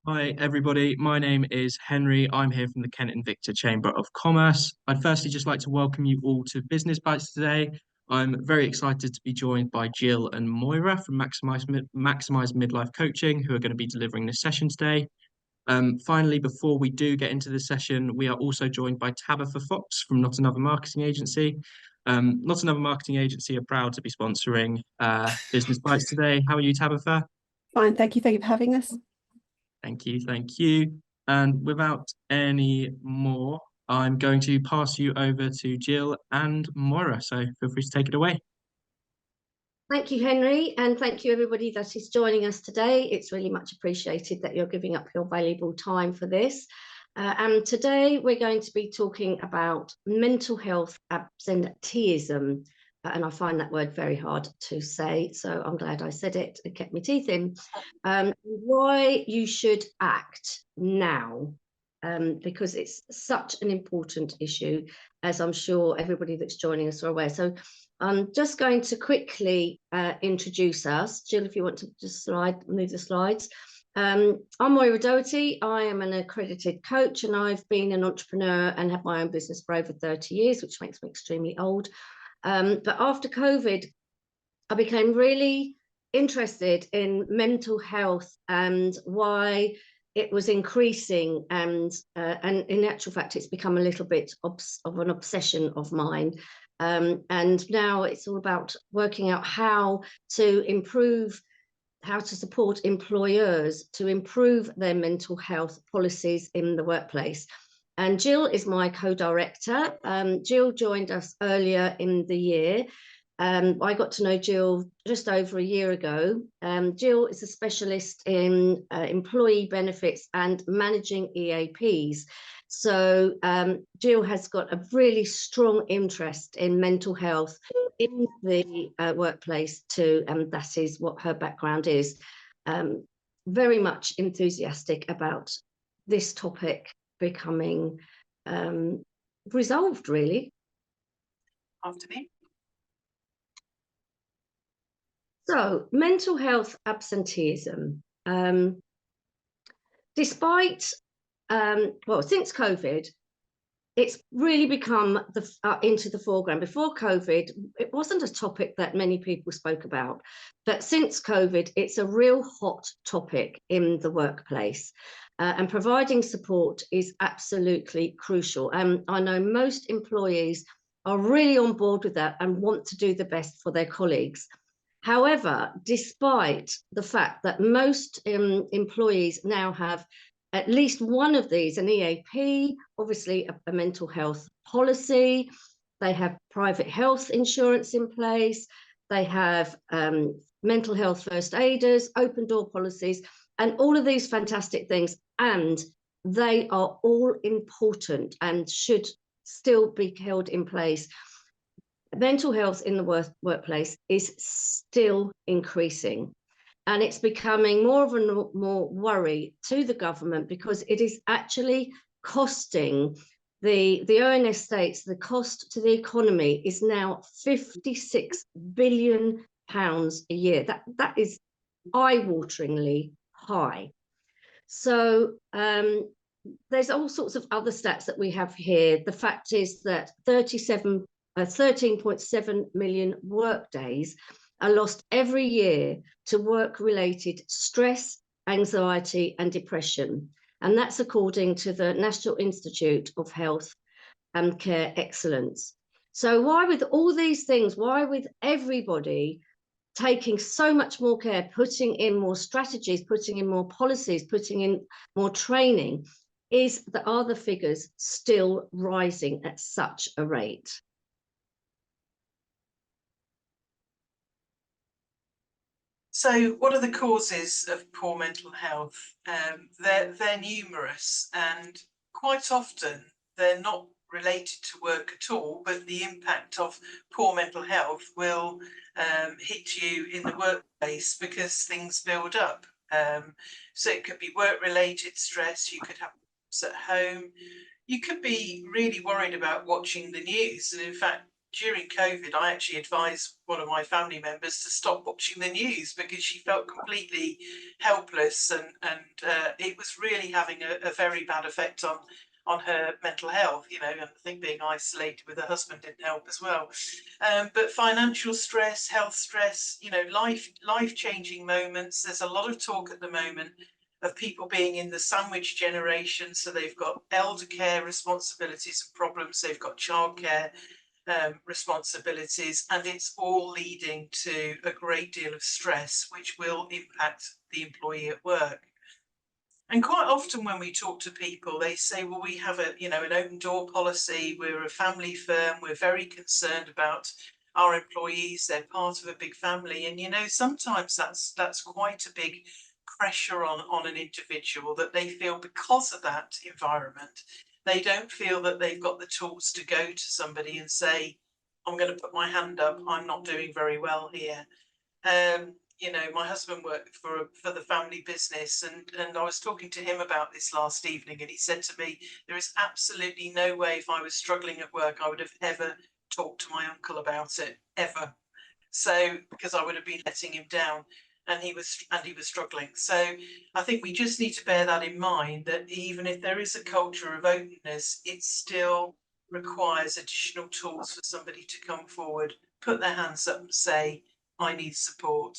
Hi, everybody. My name is Henry. I'm here from the Kent Invicta Chamber of Commerce. I'd firstly just like to welcome you all to Business Bites today. I'm very excited to be joined by Jill and Moira from Maximise Midlife Coaching, who are going to be delivering this session today. Finally, before we do get into the session, we are also joined by Tabitha Fox from Not Another Marketing Agency. Not Another Marketing Agency are proud to be sponsoring Business Bites today. How are you, Tabitha? Fine, thank you. Thank you for having us. Thank you, thank you. And without any more, I'm going to pass you over to Jill and Moira. So feel free to take it away. Thank you, Henry, and thank you everybody that is joining us today. It's really much appreciated that you're giving up your valuable time for this. And today we're going to be talking about mental health absenteeism. And I find that word very hard to say, so I'm glad I said it and kept my teeth in. Why you should act now, because it's such an important issue, as I'm sure everybody that's joining us are aware. So I'm just going to quickly introduce us. Jill, if you want to just move the slides. I'm Moira Doherty. I am an accredited coach and I've been an entrepreneur and had my own business for over 30 years, which makes me extremely old. But after COVID, I became really interested in mental health and why it was increasing. And in actual fact, it's become a little bit of an obsession of mine. And now it's all about working out how to support employers to improve their mental health policies in the workplace. And Jill is my co-director. Jill joined us earlier in the year. I got to know Jill just over a year ago. Jill is a specialist in employee benefits and managing EAPs. So Jill has got a really strong interest in mental health in the workplace too, and that is what her background is. Very much enthusiastic about this topic becoming resolved, really. After me. So, mental health absenteeism. Despite since COVID, it's really become into the foreground. Before COVID, it wasn't a topic that many people spoke about, but since COVID, it's a real hot topic in the workplace. And providing support is absolutely crucial. I know most employees are really on board with that and want to do the best for their colleagues. However, despite the fact that most employees now have at least one of these, an EAP, obviously a mental health policy, they have private health insurance in place, they have mental health first aiders, open door policies, and all of these fantastic things. And they are all important and should still be held in place. Mental health in the workplace is still increasing. And it's becoming more of a more worry to the government because it is actually costing the ONS states the cost to the economy is now £56 billion a year. That is eye-wateringly high. So there's all sorts of other stats that we have here. The fact is that 13.7 million work days are lost every year to work-related stress, anxiety, and depression. And that's according to the National Institute of Health and Care Excellence. So why with all these things, why with everybody taking so much more care, putting in more strategies, putting in more policies, putting in more training, are the figures still rising at such a rate? So what are the causes of poor mental health? They're numerous, and quite often they're not related to work at all, but the impact of poor mental health will hit you in the workplace because things build up. So it could be work-related stress, you could have at home, you could be really worried about watching the news, and in fact during COVID, I actually advised one of my family members to stop watching the news because she felt completely helpless, and it was really having a very bad effect on her mental health, you know, and I think being isolated with her husband didn't help as well. But financial stress, health stress, you know, life-changing moments. There's a lot of talk at the moment of people being in the sandwich generation. So they've got elder care responsibilities and problems. They've got childcare responsibilities, and it's all leading to a great deal of stress, which will impact the employee at work. And quite often when we talk to people, they say, well, we have an open door policy. We're a family firm. We're very concerned about our employees. They're part of a big family. And, you know, sometimes that's quite a big pressure on an individual, that they feel because of that environment, they don't feel that they've got the tools to go to somebody and say, I'm going to put my hand up. I'm not doing very well here. You know, my husband worked for the family business, and I was talking to him about this last evening, and he said to me, there is absolutely no way, if I was struggling at work, I would have ever talked to my uncle about it, ever. So, because I would have been letting him down, and he was struggling. So I think we just need to bear that in mind, that even if there is a culture of openness, it still requires additional tools for somebody to come forward, put their hands up and say, I need support.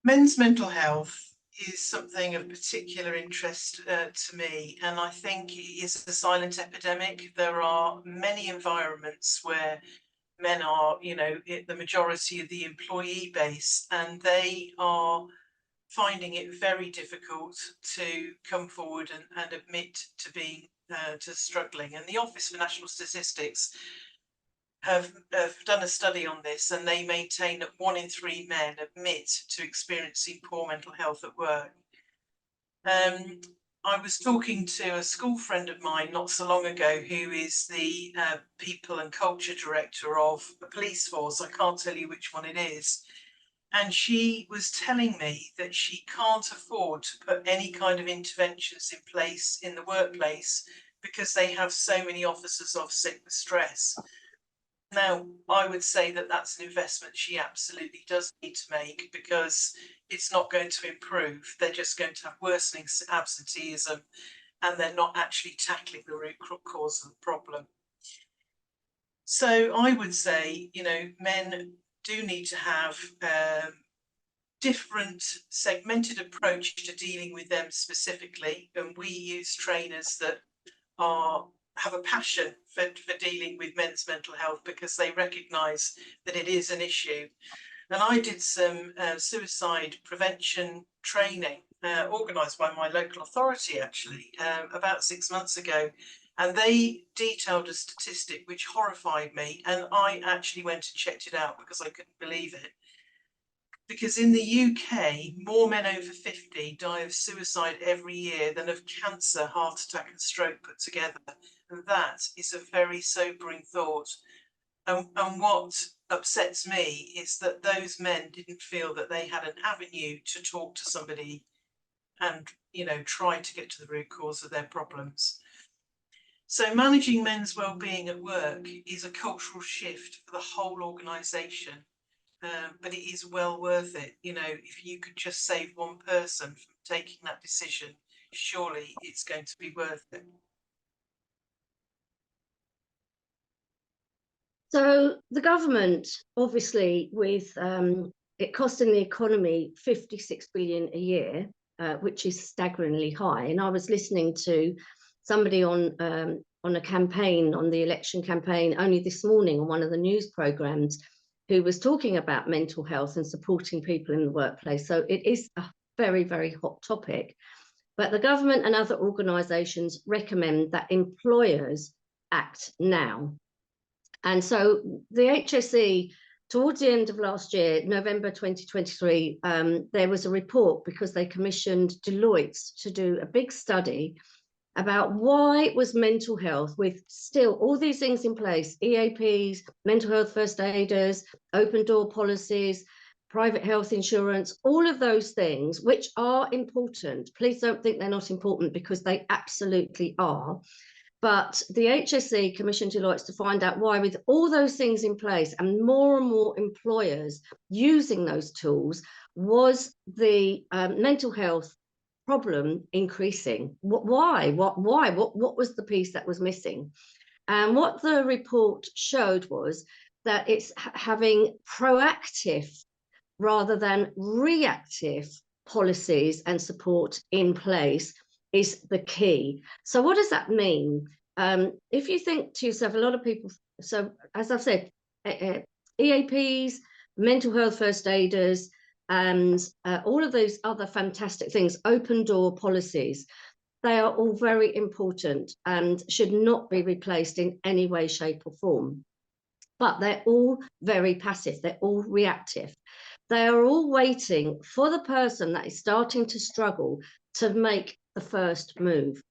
Men's mental health is something of particular interest to me, and I think it is a silent epidemic. There are many environments where men are, you know, the majority of the employee base, and they are finding it very difficult to come forward and admit to being to struggling. And the Office for National Statistics have done a study on this, and they maintain that 1 in 3 men admit to experiencing poor mental health at work. I was talking to a school friend of mine not so long ago, who is the people and culture director of a police force. I can't tell you which one it is. And she was telling me that she can't afford to put any kind of interventions in place in the workplace because they have so many officers off sick with stress. Now, I would say that that's an investment she absolutely does need to make, because it's not going to improve. They're just going to have worsening absenteeism, and they're not actually tackling the root cause of the problem. So I would say, you know, men do need to have different segmented approach to dealing with them specifically, and we use trainers that have a passion for dealing with men's mental health, because they recognise that it is an issue. And I did some suicide prevention training organised by my local authority, actually, about 6 months ago. And they detailed a statistic which horrified me, and I actually went and checked it out because I couldn't believe it. Because in the UK, more men over 50 die of suicide every year than of cancer, heart attack and stroke put together. And that is a very sobering thought. And what upsets me is that those men didn't feel that they had an avenue to talk to somebody and, you know, try to get to the root cause of their problems. So managing men's well-being at work is a cultural shift for the whole organisation. But it is well worth it. You know, if you could just save one person from taking that decision, surely it's going to be worth it. So the government, obviously, with it costing the economy 56 billion a year, which is staggeringly high. And I was listening to somebody on a campaign, on the election campaign, only this morning on one of the news programs, who was talking about mental health and supporting people in the workplace. So it is a very, very hot topic. But the government and other organisations recommend that employers act now. And so the HSE, towards the end of last year, November 2023, there was a report, because they commissioned Deloitte to do a big study about why was mental health, with still all these things in place, EAPs, mental health first aiders, open door policies, private health insurance, all of those things, which are important. Please don't think they're not important, because they absolutely are. But the HSE commissioned Deloitte to find out why, with all those things in place and more employers using those tools, was the mental health problem increasing. Why? What was the piece that was missing? And what the report showed was that it's having proactive rather than reactive policies and support in place is the key. So what does that mean? If you think to yourself, a lot of people, so as I've said, EAPs, mental health first aiders, and all of those other fantastic things, open door policies, they are all very important and should not be replaced in any way, shape or form. But they're all very passive, they're all reactive. They are all waiting for the person that is starting to struggle to make the first move.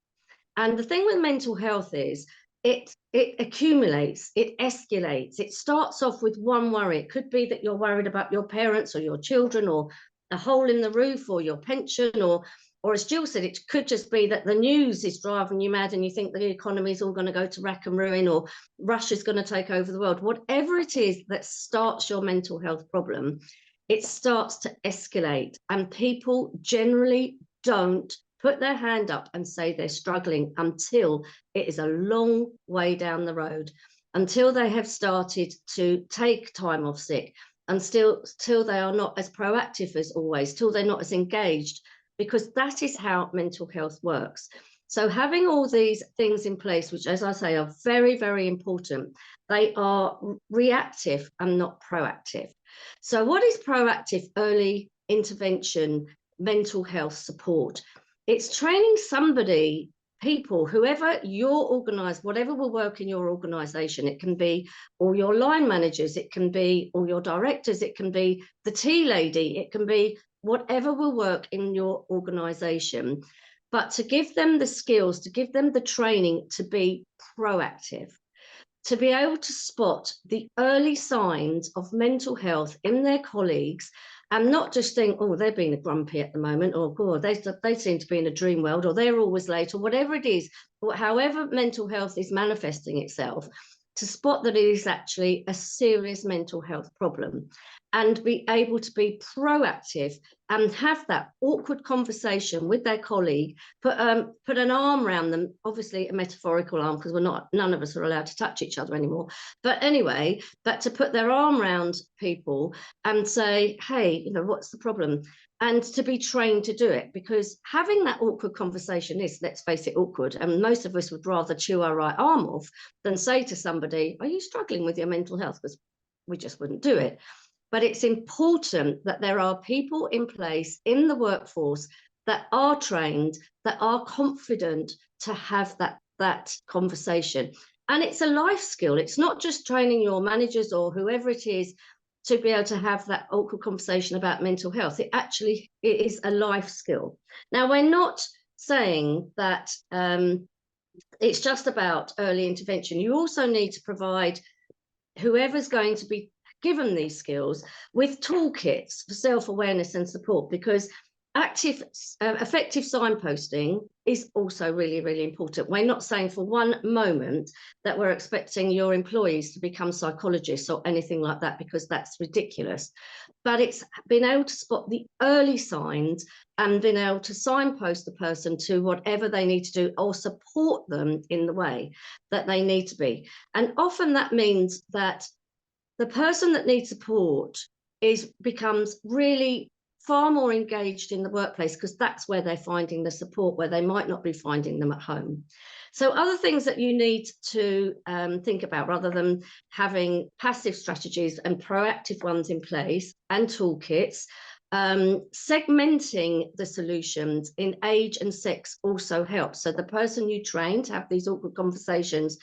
And the thing with mental health is it accumulates, it escalates. It starts off with one worry. It could be that you're worried about your parents or your children or a hole in the roof or your pension, or as Jill said, it could just be that the news is driving you mad and you think the economy is all going to go to rack and ruin, or Russia's going to take over the world. Whatever it is that starts your mental health problem, it starts to escalate, and people generally don't put their hand up and say they're struggling until it is a long way down the road, until they have started to take time off sick, and till they are not as proactive as always, till they're not as engaged, because that is how mental health works. So having all these things in place, which, as I say, are very, very important, they are reactive and not proactive. So what is proactive early intervention mental health support? It's training somebody, people, whoever your whatever will work in your organization. It can be all your line managers, it can be all your directors, it can be the tea lady, it can be whatever will work in your organization, but to give them the skills, to give them the training to be proactive, to be able to spot the early signs of mental health in their colleagues, and not just think, oh, they're being grumpy at the moment, or God, they seem to be in a dream world, or they're always late, or whatever it is, or however mental health is manifesting itself, to spot that it is actually a serious mental health problem, and be able to be proactive and have that awkward conversation with their colleague, put an arm around them, obviously a metaphorical arm, because none of us are allowed to touch each other anymore. But anyway, but to put their arm around people and say, hey, what's the problem? And to be trained to do it, because having that awkward conversation is, let's face it, awkward. And most of us would rather chew our right arm off than say to somebody, are you struggling with your mental health? Because we just wouldn't do it. But it's important that there are people in place in the workforce that are trained, that are confident to have that conversation. And it's a life skill. It's not just training your managers or whoever it is to be able to have that awkward conversation about mental health. It is a life skill. Now, we're not saying that it's just about early intervention. You also need to provide whoever's going to be given these skills with toolkits for self-awareness and support, because effective signposting is also really, really important. We're not saying for one moment that we're expecting your employees to become psychologists or anything like that, because that's ridiculous. But it's being able to spot the early signs and being able to signpost the person to whatever they need to do, or support them in the way that they need to be. And often that means that the person that needs support becomes really far more engaged in the workplace, because that's where they're finding the support, where they might not be finding them at home. So other things that you need to think about, rather than having passive strategies and proactive ones in place and toolkits, segmenting the solutions in age and sex also helps. So the person you train to have these awkward conversations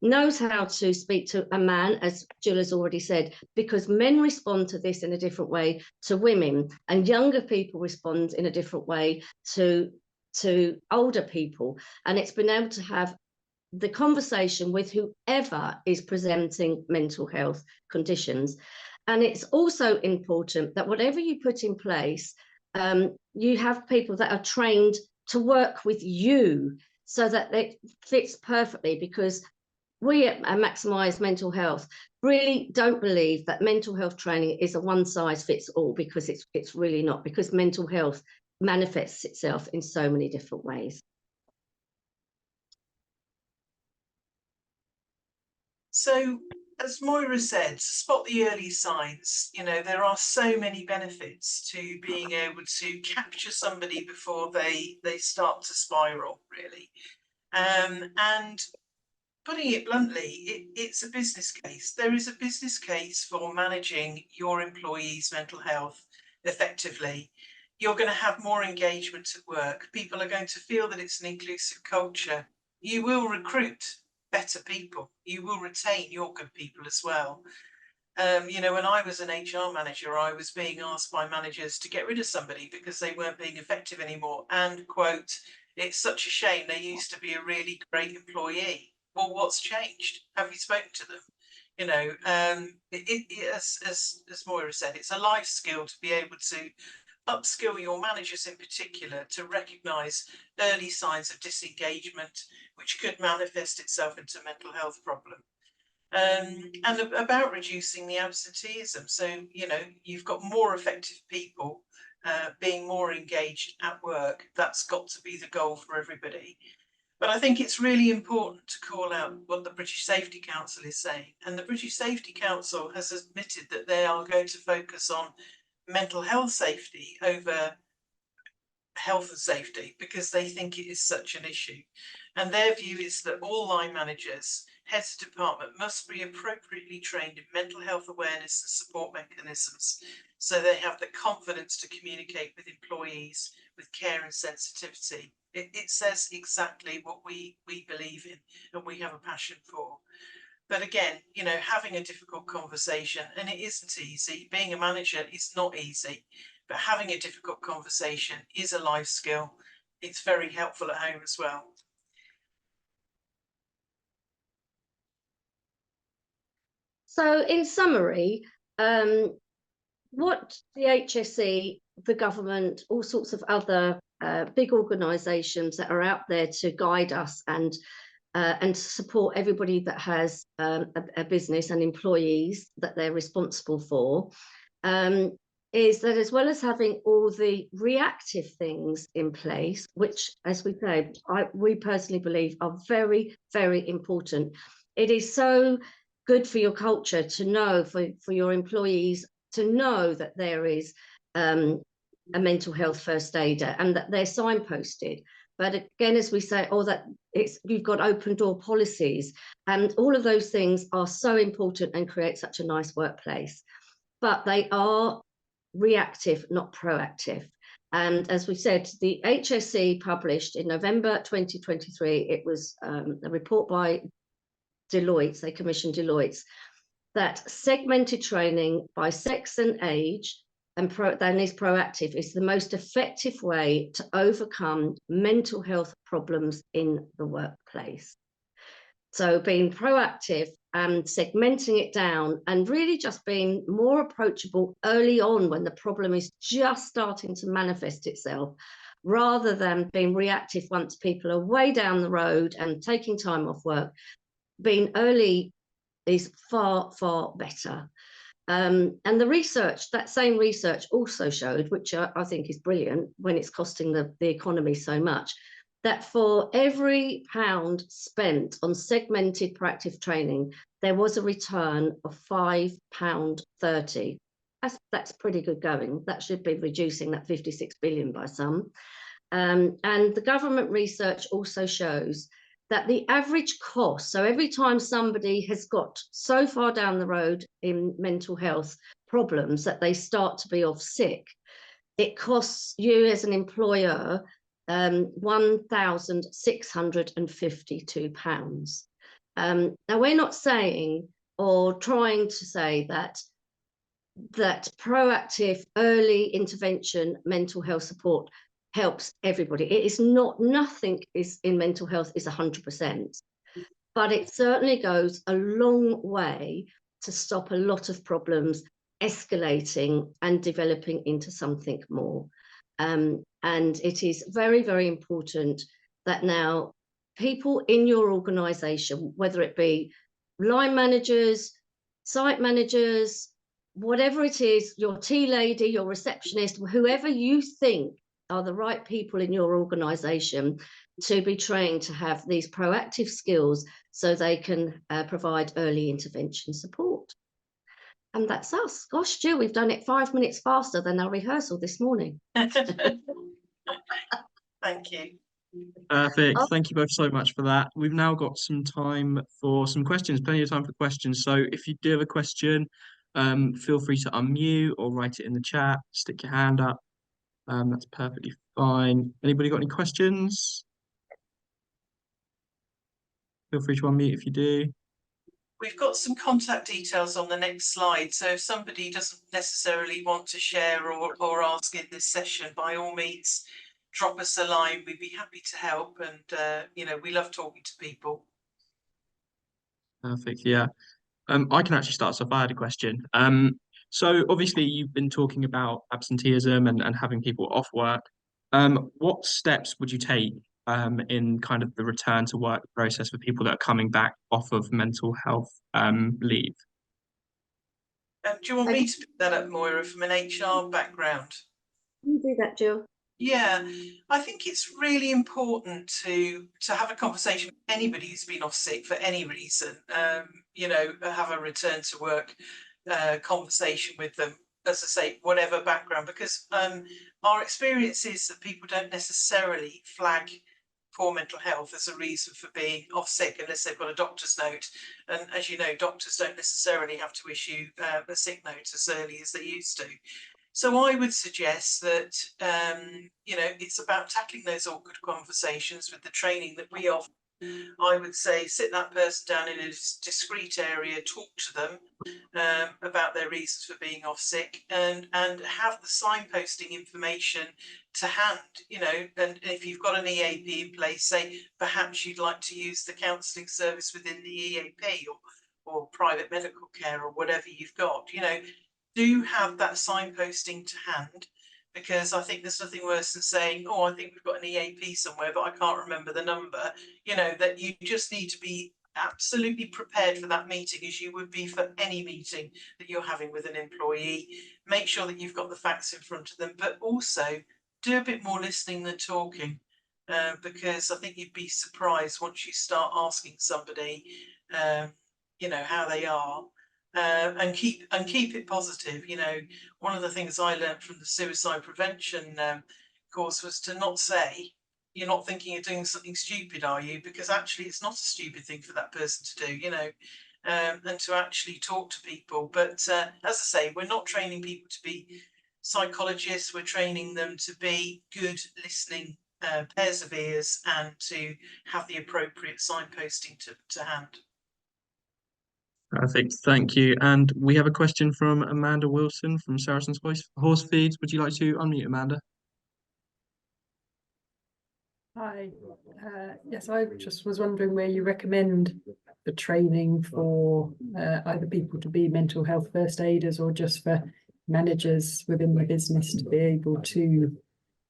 knows how to speak to a man, as Jill has already said, because men respond to this in a different way to women, and younger people respond in a different way to older people. And it's been able to have the conversation with whoever is presenting mental health conditions. And it's also important that whatever you put in place, you have people that are trained to work with you. so that it fits perfectly, because we at Maximise Mental Health really don't believe that mental health training is a one size fits all, because it's really not, because mental health manifests itself in so many different ways. So, as Moira said, to spot the early signs, you know, there are so many benefits to being able to capture somebody before they start to spiral, really. And putting it bluntly, it's a business case. There is a business case for managing your employees' mental health effectively. You're going to have more engagement at work. People are going to feel that it's an inclusive culture. You will recruit better people. You will retain your good people as well. You know, when I was an HR manager, I was being asked by managers to get rid of somebody because they weren't being effective anymore. And quote, "It's such a shame, they used to be a really great employee." Well, what's changed? Have you spoken to them? You know, as Moira said, it's a life skill to be able to upskill your managers in particular to recognise early signs of disengagement, which could manifest itself into a mental health problem. And about reducing the absenteeism. So, you know, you've got more effective people being more engaged at work. That's got to be the goal for everybody. But I think it's really important to call out what the British Safety Council is saying. And the British Safety Council has admitted that they are going to focus on mental health safety over health and safety, because they think it is such an issue. And their view is that all line managers, heads of department, must be appropriately trained in mental health awareness and support mechanisms, so they have the confidence to communicate with employees with care and sensitivity. It says exactly what we believe in and we have a passion for. But again, you know, having a difficult conversation, and it isn't easy. Being a manager is not easy, but having a difficult conversation is a life skill. It's very helpful at home as well. So in summary, what the HSE, the government, all sorts of other big organisations that are out there to guide us and support everybody that has a business and employees that they're responsible for, is that as well as having all the reactive things in place, which, as we say, we personally believe are very, very important. It is so good for your culture to know, for your employees to know that there is a mental health first aider and that they're signposted. But again, as we say, you've got open door policies, and all of those things are so important and create such a nice workplace. But they are reactive, not proactive. And as we said, the HSE published in November 2023, it was a report by Deloitte, they commissioned Deloitte, that segmented training by sex and age then is proactive is the most effective way to overcome mental health problems in the workplace. So being proactive and segmenting it down and really just being more approachable early on when the problem is just starting to manifest itself, rather than being reactive once people are way down the road and taking time off work. Being early is far, far better. And the research, that same research also showed, which I think is brilliant when it's costing the economy so much, that for every £1 spent on segmented proactive training, there was a return of £5.30. That's pretty good going. That should be reducing that 56 billion by some. And the government research also shows that the average cost, so every time somebody has got so far down the road in mental health problems that they start to be off sick, it costs you as an employer £1,652. Now, we're not saying or trying to say that proactive early intervention mental health support helps everybody. It is not, nothing is in mental health is 100%, but it certainly goes a long way to stop a lot of problems escalating and developing into something more. And it is very, very important that now people in your organisation, whether it be line managers, site managers, whatever it is, your tea lady, your receptionist, whoever you think are the right people in your organisation to be trained to have these proactive skills so they can provide early intervention support. And that's us. Gosh, Jill, we've done it 5 minutes faster than our rehearsal this morning. Thank you. Perfect. Thank you both so much for that. We've now got some time for some questions, plenty of time for questions. So if you do have a question, feel free to unmute or write it in the chat, stick your hand up. That's perfectly fine. Anybody got any questions? Feel free to unmute if you do. We've got some contact details on the next slide. So if somebody doesn't necessarily want to share or ask in this session, by all means, drop us a line. We'd be happy to help. And, you know, we love talking to people. Perfect. Yeah. I can actually start. So if I had a question. So obviously you've been talking about absenteeism and having people off work. What steps would you take in kind of the return to work process for people that are coming back off of mental health leave? Do you want me to pick that up, Moira, from an HR background? You do that, Jill. Yeah, I think it's really important to have a conversation with anybody who's been off sick for any reason. You know, have a return to work conversation with them, as I say, whatever background, because our experience is that people don't necessarily flag poor mental health as a reason for being off sick unless they've got a doctor's note. And as you know, doctors don't necessarily have to issue a sick note as early as they used to. So I would suggest that, you know, it's about tackling those awkward conversations with the training that we offer. I would say sit that person down in a discreet area, talk to them about their reasons for being off sick, and have the signposting information to hand, you know. And if you've got an EAP in place, say perhaps you'd like to use the counselling service within the EAP or private medical care or whatever you've got, you know. Do have that signposting to hand, because I think there's nothing worse than saying, oh, I think we've got an EAP somewhere, but I can't remember the number. You know, that you just need to be absolutely prepared for that meeting, as you would be for any meeting that you're having with an employee. Make sure that you've got the facts in front of them, but also do a bit more listening than talking, because I think you'd be surprised once you start asking somebody, you know, how they are. And keep it positive. You know, one of the things I learned from the suicide prevention course was to not say, you're not thinking of doing something stupid, are you? Because actually it's not a stupid thing for that person to do, you know, and to actually talk to people. But as I say, we're not training people to be psychologists. We're training them to be good listening pairs of ears and to have the appropriate signposting to hand. Perfect. Thank you. And we have a question from Amanda Wilson from Saracen's Horse Feeds. Would you like to unmute, Amanda? Hi. Yes, I just was wondering where you recommend the training for either people to be mental health first aiders or just for managers within the business to be able to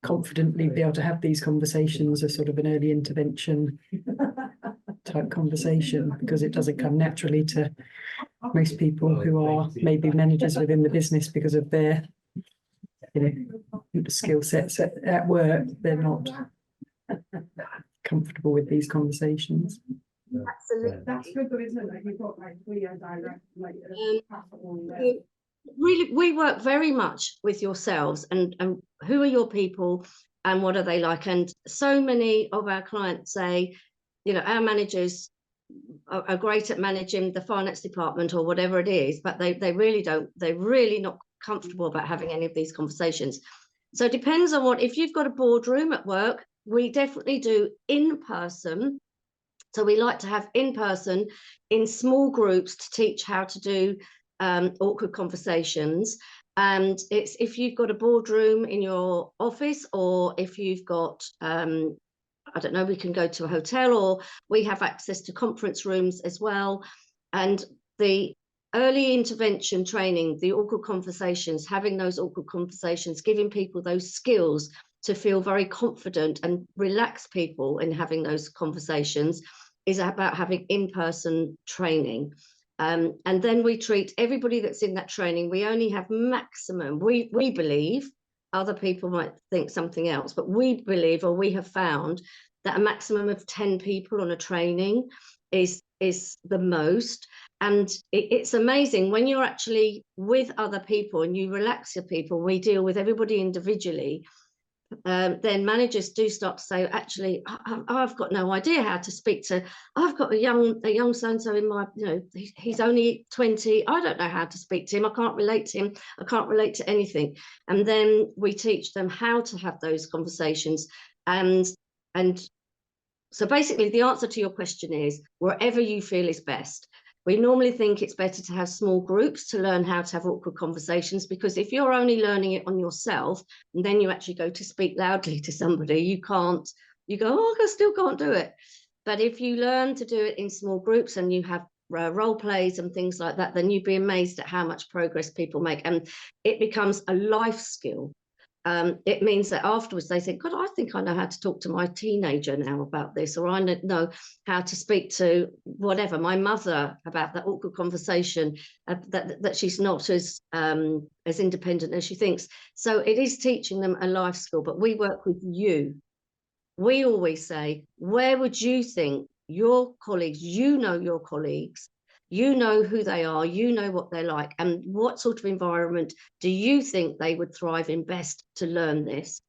confidently be able to have these conversations as sort of an early intervention type conversation, because it doesn't come naturally to most people who are maybe managers within the business because of their, you know, skill sets at work. They're not comfortable with these conversations. Absolutely. That's good, though, isn't it? Like you've got like clear, direct, like really, we work very much with yourselves and who are your people and what are they like. And so many of our clients say, you know, our managers are great at managing the finance department or whatever it is, but they really don't, they're really not comfortable about having any of these conversations. So it depends on what, if you've got a boardroom at work, we definitely do in person. So we like to have in person in small groups to teach how to do awkward conversations. And it's if you've got a boardroom in your office, or if you've got I don't know, we can go to a hotel, or we have access to conference rooms as well. And the early intervention training, the awkward conversations, having those awkward conversations, giving people those skills to feel very confident and relax people in having those conversations is about having in-person training. And then we treat everybody that's in that training. We only have maximum, we believe, other people might think something else, but we believe, or we have found, that a maximum of 10 people on a training is the most. And it's amazing when you're actually with other people and you relax your people. We deal with everybody individually. Then managers do start to say, actually, I've got no idea how to speak to, I've got a young so-and-so in my, he's only 20. I don't know how to speak to him. I can't relate to him. I can't relate to anything. And then we teach them how to have those conversations. And so basically the answer to your question is wherever you feel is best. We normally think it's better to have small groups to learn how to have awkward conversations, because if you're only learning it on yourself and then you actually go to speak loudly to somebody, you go, oh, I still can't do it. But if you learn to do it in small groups and you have role plays and things like that, then you'd be amazed at how much progress people make. And it becomes a life skill. It means that afterwards they think, God, I think I know how to talk to my teenager now about this, or I know how to speak to whatever, my mother about that awkward conversation, that she's not as independent as she thinks. So it is teaching them a life skill, but we work with you. We always say, where would you think your colleagues, your colleagues, you know who they are, you know what they're like, and what sort of environment do you think they would thrive in best to learn this?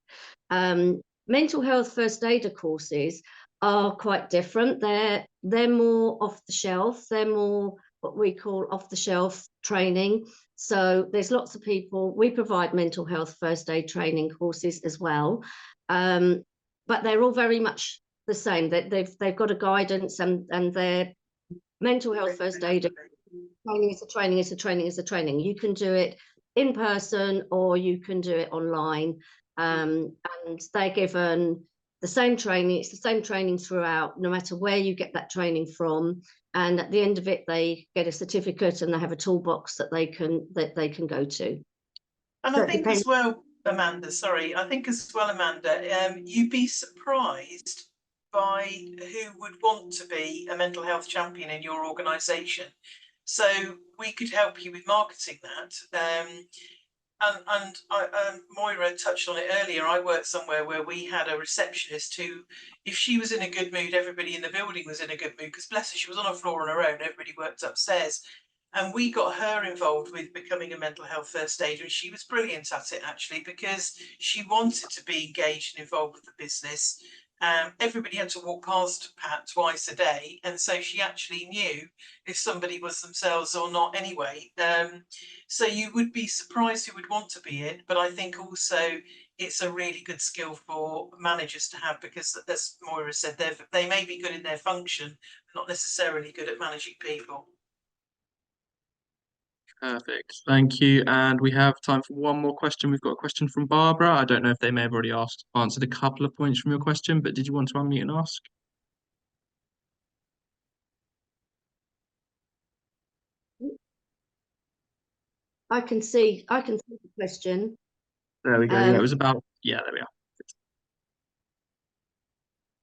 Mental health first aider courses are quite different. They're more off the shelf. They're more what we call off the shelf training. So there's lots of people. We provide mental health first aid training courses as well, but they're all very much the same. They've got a guidance, and they're mental health first aid training is a training. You can do it in person or you can do it online, and they're given the same training. It's the same training throughout, no matter where you get that training from. And at the end of it, they get a certificate and they have a toolbox that they can go to. And I think as well, Amanda, you'd be surprised by who would want to be a mental health champion in your organisation. So we could help you with marketing that. And Moira touched on it earlier. I worked somewhere where we had a receptionist who, if she was in a good mood, everybody in the building was in a good mood, because bless her, she was on a floor on her own. Everybody worked upstairs. And we got her involved with becoming a mental health first aider, and she was brilliant at it, actually, because she wanted to be engaged and involved with the business. Everybody had to walk past Pat twice a day, and so she actually knew if somebody was themselves or not anyway. So you would be surprised who would want to be in, but I think also it's a really good skill for managers to have, because as Moira said, they may be good in their function, but not necessarily good at managing people. Perfect. Thank you. And we have time for one more question. We've got a question from Barbara. I don't know if they may have already answered a couple of points from your question, but did you want to unmute and ask? I can see the question. There we go. Yeah, it was about, there we are.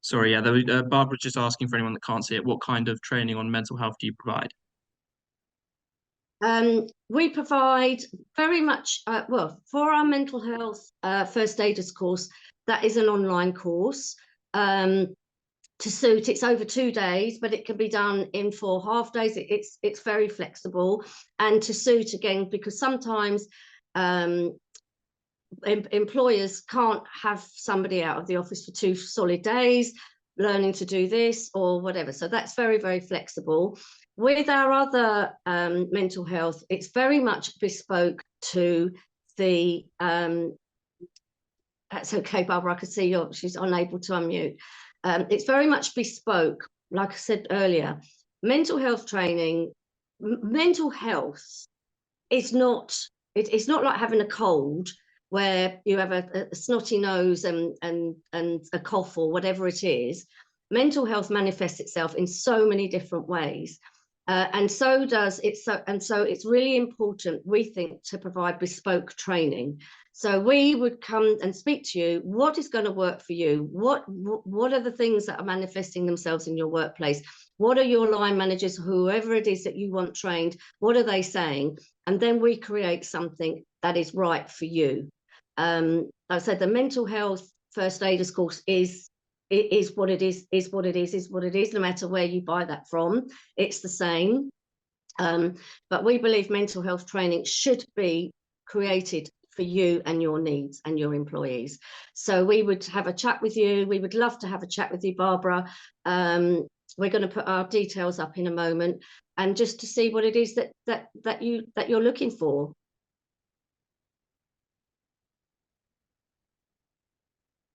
Sorry, Barbara's just asking for anyone that can't see it, what kind of training on mental health do you provide? We provide very much, for our mental health first aiders course, that is an online course. To suit, it's over 2 days, but it can be done in 4 half days. It's very flexible, and to suit again, because sometimes employers can't have somebody out of the office for 2 solid days learning to do this or whatever. So that's very, very flexible. With our other mental health, it's very much bespoke to the that's okay, Barbara, I can see she's unable to unmute. It's very much bespoke, like I said earlier. Mental health training, mental health is not, it's not like having a cold where you have a snotty nose and a cough or whatever it is. Mental health manifests itself in so many different ways. And so does it. So it's really important, we think, to provide bespoke training. So we would come and speak to you. What is going to work for you? What are the things that are manifesting themselves in your workplace? What are your line managers, whoever it is that you want trained, what are they saying? And then we create something that is right for you. Like I said, the mental health first aiders course is what it is, no matter where you buy that from, it's the same. But we believe mental health training should be created for you and your needs and your employees. So we would have a chat with you. We would love to have a chat with you, Barbara. We're going to put our details up in a moment, and just to see what it is that you're looking for.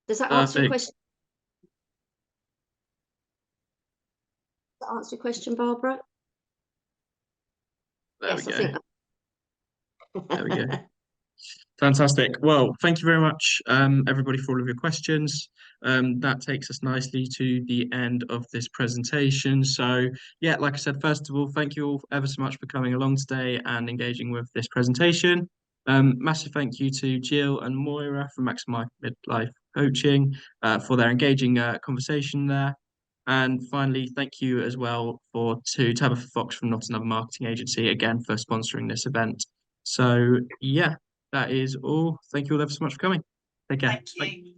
Does that answer your question? Does that answer your question, Barbara? There Yes, we I go. think. There we go. Fantastic. Well, thank you very much, everybody, for all of your questions. That takes us nicely to the end of this presentation. So, yeah, like I said, first of all, thank you all ever so much for coming along today and engaging with this presentation. Massive thank you to Jill and Moira from Maximise Midlife Coaching for their engaging conversation there. And finally, thank you as well to Tabitha Fox from Not Another Marketing Agency, again, for sponsoring this event. So, yeah, that is all. Thank you all ever so much for coming. Take care. Thank you. Bye.